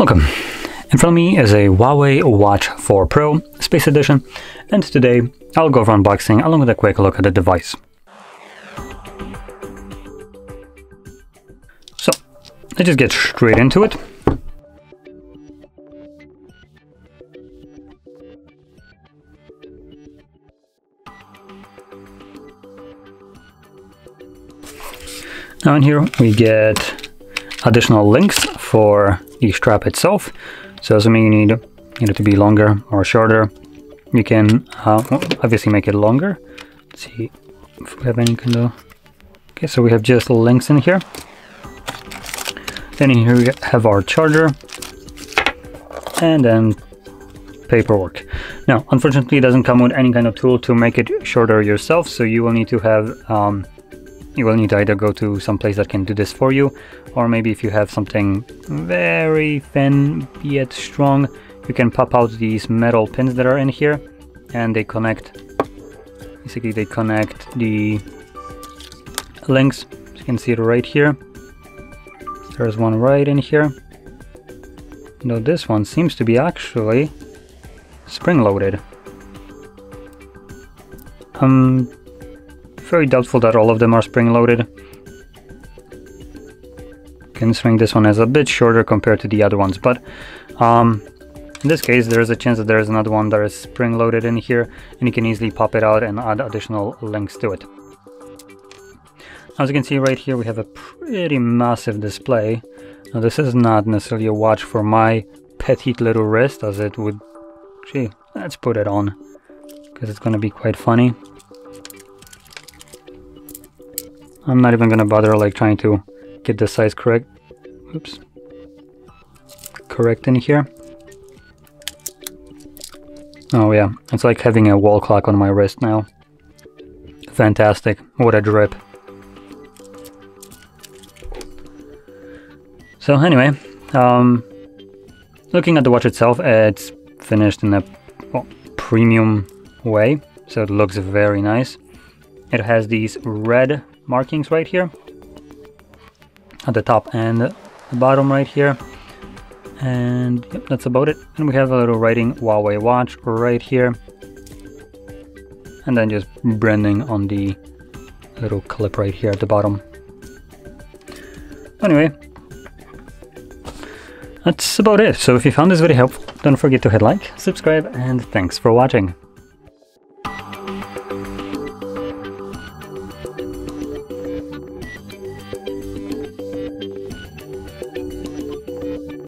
Welcome! In front of me is a HUAWEI Watch 4 Pro Space Edition, and today I'll go over unboxing along with a quick look at the device. So, let's just get straight into it. Now in here we get additional links for the strap itself. So assuming you need it to be longer or shorter, you can obviously make it longer. Let's see if we have any kind of... Okay, so we have just links in here. Then in here we have our charger and then paperwork. Now, unfortunately, it doesn't come with any kind of tool to make it shorter yourself, so you will need to have you will need to either go to some place that can do this for you, or maybe if you have something very thin yet strong, you can pop out these metal pins that are in here, and they connect, basically they connect the links. You can see it right here. There's one right in here. Now this one seems to be actually spring-loaded. Very doubtful that all of them are spring-loaded, considering this one is a bit shorter compared to the other ones, but in this case there is a chance that there is another one that is spring-loaded in here, and you can easily pop it out and add additional links to it. As you can see right here, we have a pretty massive display. Now this is not necessarily a watch for my petite little wrist, as it would... Gee, let's put it on, because it's going to be quite funny. I'm not even gonna bother like trying to get the size correct. Oops. Correct in here. Oh yeah, it's like having a wall clock on my wrist now. Fantastic. What a drip. So anyway, looking at the watch itself, it's finished in a premium way, so it looks very nice. It has these red markings right here at the top and the bottom right here, and yep, that's about it. And we have a little writing HUAWEI Watch right here, and then just branding on the little clip right here at the bottom. Anyway, that's about it. So if you found this video helpful, don't forget to hit like, subscribe, and thanks for watching.